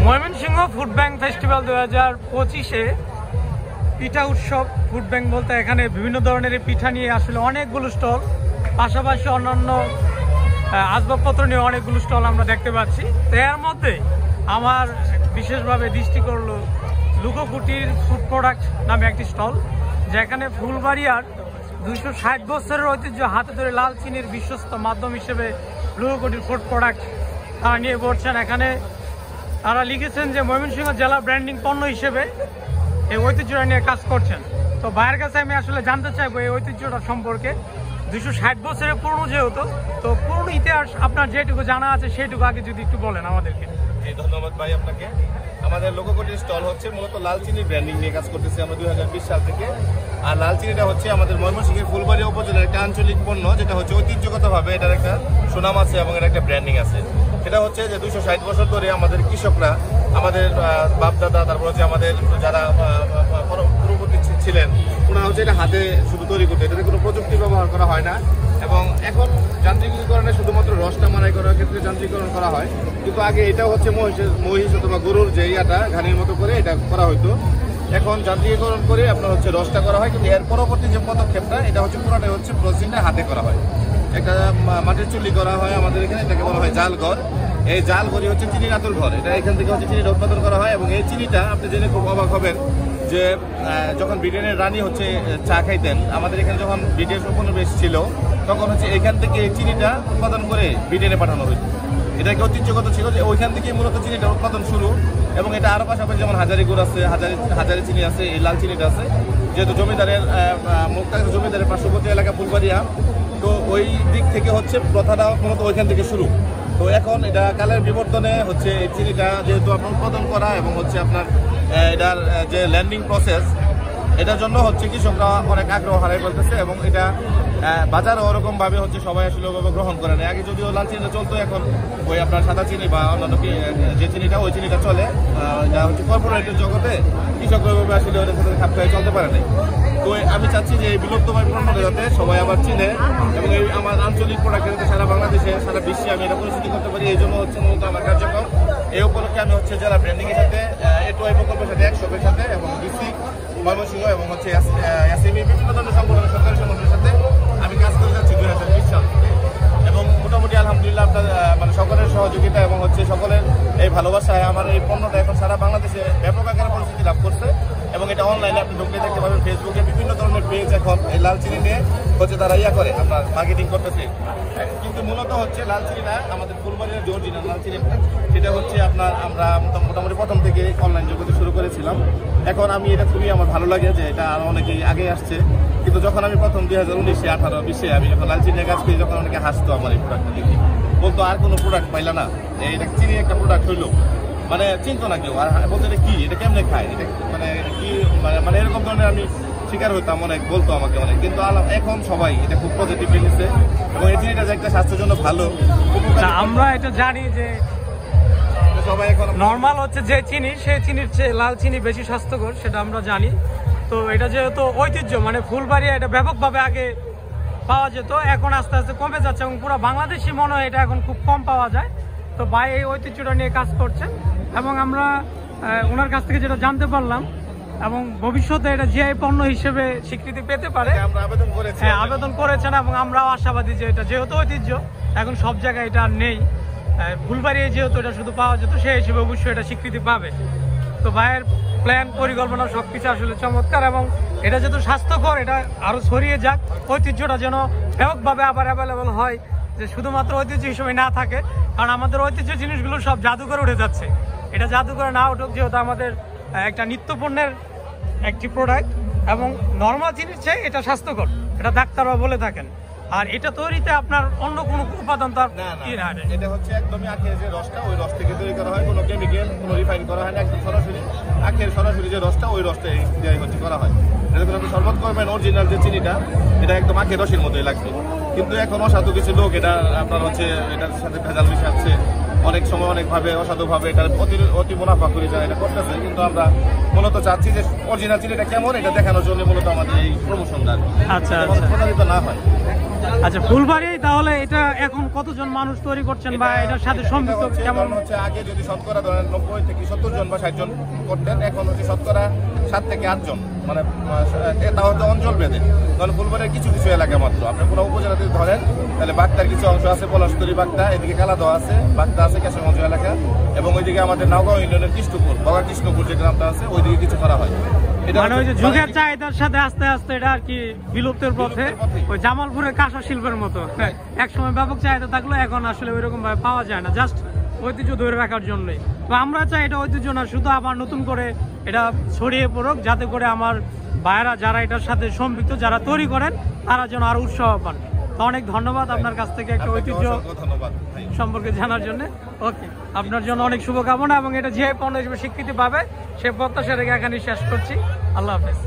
Mymensingh food bank festival 2025-এ পিঠা উৎসব। Food bank বলতে এখানে বিভিন্ন ধরনের পিঠা নিয়ে আসলে অনেকগুলো স্টল, পাশাপাশি অন্যান্য আসবাবপত্র নিয়ে অনেকগুলো স্টল আমরা দেখতে পাচ্ছি। তো এর মধ্যে আমার বিশেষভাবে দৃষ্টি করলো লুকোকুটির ফুড প্রোডাক্ট নামে একটি স্টল, যেখানে ফুলবাড়িয়ার 260 বছরের ঐতিহ্য হাতে ধরে লাল চিনির বিশ্বস্ত মাধ্যম হিসেবে লুকোকুটির ফুড প্রোডাক্ট তারা নিয়ে বলছেন। এখানে তারা লিখেছেন যে ময়মনসিংহ জেলা ব্র্যান্ডিং পণ্য হিসেবে এই ঐতিহ্যটা নিয়ে কাজ করছেন। তো ভাইয়ের কাছে আমি আসলে জানতে চাইবো এই ঐতিহ্যটা সম্পর্কে। 260 বছরের পুরনো যেহেতু, তো পুরনো ইতিহাস আপনার যেটুকু জানা আছে সেটুকু আগে যদি একটু বলেন আমাদেরকে। ধন্যবাদ ভাই আপনাকে। আমাদের লুকোকুটির স্টল হচ্ছে মূলত লাল চিনির ব্র্যান্ডিং নিয়ে কাজ করতেছি আমরা 2020 সাল থেকে। আর লাল চিনিটা হচ্ছে আমাদের ময়মনসিংহের ফুলবাড়িয়া উপজেলার একটা আঞ্চলিক পণ্য, যেটা হচ্ছে ঐতিহ্যগতভাবে এটার একটা সুনাম আছে এবং এর একটা ব্র্যান্ডিং আছে। সেটা হচ্ছে যে 260 বছর ধরে আমাদের কৃষকরা, আমাদের বাপদাদা, তারপর হচ্ছে আমাদের যারা পূর্ববর্তী ছিলেন, ওনারা হচ্ছে এটা হাতে শুধু তৈরি করতে, এটাতে কোনো প্রযুক্তি ব্যবহার করা হয় না। এবং এখন যান্ত্রিকীকরণে শুধুমাত্র রসটা মারাই করার ক্ষেত্রে যান্ত্রিকীকরণ করা হয়, কিন্তু আগে এটা হচ্ছে মহিষ অথবা গরুর যে ইয়াটা ঘানির মতো করে এটা করা হইতো। এখন যান্ত্রিকীকরণ করে আপনার হচ্ছে রসটা করা হয়, কিন্তু এর পরবর্তী যে পদক্ষেপটা এটা হচ্ছে পুরোটাই হচ্ছে প্রসেসিংটা হাতে করা হয়। একটা মাটির চুল্লি করা হয় আমাদের এখানে, এটাকে বলা হয় জাল ঘর। এই জাল ঘরই হচ্ছে চিনির আতুর ঘর। এটা এখান থেকে হচ্ছে চিনিটা উৎপাদন করা হয়। এবং এই চিনিটা আপনি জেনে খুব অবাক হবেন যে যখন ব্রিটেনের রানী হচ্ছে চা খাইতেন, আমাদের এখানে যখন ব্রিটিশ উপনিবেশ ছিল, তখন হচ্ছে এখান থেকে চিনিটা উৎপাদন করে ব্রিটেনে পাঠানো হয়েছে। এটাকে ঐতিহ্যগত ছিল যে ওইখান থেকে মূলত চিনিটা উৎপাদন শুরু। এবং এটা আরও পাশাপাশি যেমন হাজারি গুড় আছে, হাজারি চিনি আছে, এই লাল চিনিটা আছে। যেহেতু জমিদারের মুক্তাগাছা জমিদারের পার্শ্ববর্তী এলাকা ফুলবাড়িয়া, তো ওই দিক থেকে হচ্ছে প্রথাটা মূলত ওইখান থেকে শুরু। তো এখন এটা কালের বিবর্তনে হচ্ছে এই চিনিটা যেহেতু আপনার উৎপাদন করা এবং হচ্ছে আপনার এটার যে ল্যান্ডিং প্রসেস, এটার জন্য হচ্ছে কৃষকরা অনেক আগ্রহ হারাই ফেলতেছে। এবং এটা বাজারে ওরকমভাবে হচ্ছে সবাই আসলে ওইভাবে গ্রহণ করে না। আগে যদিও লাল চিনিটা চলতো, এখন ওই আপনার সাদা চিনি বা অন্যান্য যে চিনিটা, ওই চিনিটা চলে। যা হচ্ছে কর্পোরেটের জগতে কৃষকরা ওইভাবে আসলে ওদের সাথে খাপ খাই চলতে পারে নাই। তো আমি চাচ্ছি যে এই বিলুপ্তময় পণ্যটা যাতে সবাই আবার চিনে এবং এই আমার আঞ্চলিক প্রোডাক্ট যাতে সারা বাংলাদেশে, সারা বিশ্বে আমি এটা পরিচিতি করতে পারি। এই জন্য হচ্ছে মূলত আমার কার্যক্রম। এই উপলক্ষে আমি হচ্ছে যারা ব্র্যান্ডিংয়ের সাথে, এটোয়াই প্রকল্পের সাথে, একশপের সাথে এবং ডিসি ময়মনসিংহ এবং হচ্ছে এসএমই বিভিন্ন ধরনের সংগঠনের সরকারি সংগঠনের সাথে আমি কাজ করে যাচ্ছি 2020 সাল। এবং মোটামুটি আলহামদুলিল্লাহ আপনার মানে সকলের সহযোগিতা এবং হচ্ছে সকলের এই ভালোবাসায় আমার এই পণ্যটা এখন সারা বাংলাদেশে ব্যাপক আকারে পরিচিতি লাভ করছে। এবং এটা অনলাইনে আপনি ঢুকলে দেখতে পাবেন, ফেসবুকে বিভিন্ন ধরনের পেজ এখন এই লাল চিনি নিয়ে হচ্ছে তারা করে আপনার মার্কেটিং করতেছে। কিন্তু মূলত হচ্ছে লাল চিনিটা আমাদের ফুলবাড়িয়ার যে অরিজিনাল লাল চিনি, সেটা হচ্ছে আপনার আমরা মোটামুটি প্রথম থেকে অনলাইন জগতে শুরু করেছিলাম। এখন আমি এটা খুবই আমার ভালো লাগে যে এটা আরও অনেকেই আগে আসছে। কিন্তু যখন আমি প্রথম 2019-এ 18-20-এ আমি যখন লাল চিনি কাজ করি, যখন অনেকে হাসতো আমার এই প্রোডাক্টটা দেখি, বলতো আর কোনো প্রোডাক্ট পাইলা না, এটা চিনি একটা প্রোডাক্ট হইলো, মানে চিন্তা না কেউ। আর বলতে এটা কি, এটা কেমনে খায়, এটা মানে কি, মানে এরকম ধরনের আমি শিকার হইতাম, অনেক বলতো আমাকে অনেক। কিন্তু এখন সবাই এটা খুব পজিটিভলি নিচ্ছে এবং এই চিনিটা যে একটা স্বাস্থ্যের জন্য ভালো। আমরা এটা জানি যে সবাই এখন নর্মাল হচ্ছে যে চিনি, সেই চিনির চেয়ে লাল চিনি বেশি স্বাস্থ্যকর, সেটা আমরা জানি। তো এটা যেহেতু ঐতিহ্য, মানে ফুলবাড়িয়া এটা ব্যাপকভাবে আগে পাওয়া যেত, এখন আস্তে আস্তে কমে যাচ্ছে এবং পুরো বাংলাদেশি মনে হয় এটা এখন খুব কম পাওয়া যায়। তো ভাই এই ঐতিহ্যটা নিয়ে কাজ করছেন এবং আমরা ওনার কাছ থেকে যেটা জানতে পারলাম, এবং ভবিষ্যতে এটা জিআই পণ্য হিসেবে স্বীকৃতি পেতে পারে আবেদন করেছেন। এবং আমরাও আশাবাদী যে এটা যেহেতু ঐতিহ্য, এখন সব জায়গায় এটা নেই, ফুলবাড়িয়ায় যেহেতু এটা শুধু পাওয়া যেত, সেই হিসেবে অবশ্যই এটা স্বীকৃতি পাবে। তো ভাইয়ের প্ল্যান, পরিকল্পনা সবকিছু আসলে চমৎকার। এবং এটা যেহেতু স্বাস্থ্যকর, এটা আরো ছড়িয়ে যাক, ঐতিহ্যটা যেন ব্যাপকভাবে আবার অ্যাভেলেবল হয়, যে শুধুমাত্র ঐতিহ্য হিসেবে না থাকে। কারণ আমাদের ঐতিহ্য জিনিসগুলো সব জাদুঘরে উঠে যাচ্ছে, এটা জাদুঘরে না উঠুক, যেহেতু আমাদের একটা নিত্যপণ্যের একটি প্রোডাক্ট এবং নর্মাল জিনিস চেয়ে এটা স্বাস্থ্যকর, এটা ডাক্তাররা বলে থাকেন। আর এটা তৈরিতে আপনার অন্য কোনো উপাদান তো না, এটা হচ্ছে একদমই আখের যে রসটা, ওই রস থেকে তৈরি করা হয়, কোনো কেমিক্যাল, কোনো রিফাইন করা হয় না, একদম সরাসরি আখের সরাসরি যে রসটা, ওই রসটাই হচ্ছে করা হয়। এটা যখন আপনি শরবত করবেন, অরিজিনাল যে চিনিটা, এটা একদম আখের রসের মতোই লাগবে। কিন্তু এখন অসাধু কিছু লোক এটা আপনার হচ্ছে এটার সাথে ভেজাল মিশাচ্ছে, অনেক সময় অনেকভাবে অসাধুভাবে এটা অতি মুনাফা করে যারা এটা করতেছে। কিন্তু আমরা মূলত চাচ্ছি যে অরিজিনাল চিনিটা কেমন, এটা দেখানোর জন্য মূলত আমাদের এই প্রমোশনটা, আচ্ছা প্রচারিত না হয়। আচ্ছা, ফুলবাড়ি তাহলে এটা এখন কতজন মানুষ তৈরি করছেন বা এটার সাথে সম্পৃক্ত কেমন? হচ্ছে আগে যদি শতকরা ধরেন 90 থেকে 70 জন বা 60 জন করতেন, এখন হচ্ছে শতকরা 7 থেকে 8 জন, মানে এটা হচ্ছে অঞ্চল ভেদে। কারণ ফুলবাড়ির কিছু কিছু এলাকা মাত্র, আপনি পুরো উপজেলা যদি ধরেন তাহলে বাগদার কিছু অংশ আছে, পলাশতরি বাগদা, এদিকে কালাদহ আছে, বাগদা আছে কেশবগঞ্জ এলাকা, এবং ওইদিকে আমাদের নাওগাঁও ইউনিয়নের কৃষ্ণপুর, বগা কৃষ্ণপুর যে গ্রামটা আছে ওইদিকে কিছু করা হয়। মানে ওই যে যুগের চাহিদার সাথে আস্তে আস্তে এটা আর কি বিলুপ্তের পথে, ওই জামালপুরের কাঁসা শিল্পের মতো। এক সময় ব্যাপক চাহিদা থাকলো, এখন আসলে ওইরকম ভাবে পাওয়া যায় না, জাস্ট ঐতিহ্য ধরে রাখার জন্যই। তো আমরা চাই এটা ঐতিহ্য না, শুধু আবার নতুন করে এটা ছড়িয়ে পড়ুক, যাতে করে আমার ভাইয়েরা যারা এটার সাথে সম্পৃক্ত, যারা তৈরি করেন, তারা যেন আরো উৎসাহ পান। তো অনেক ধন্যবাদ আপনার কাছ থেকে একটা ঐতিহ্য ধন্যবাদ সম্পর্কে জানার জন্য। ওকে, আপনার জন্য অনেক শুভকামনা, এবং এটা যে পণ্য হিসেবে স্বীকৃতি পাবে সে প্রত্যাশা রেখে এখানে শেষ করছি। আল্লাহ হাফেজ।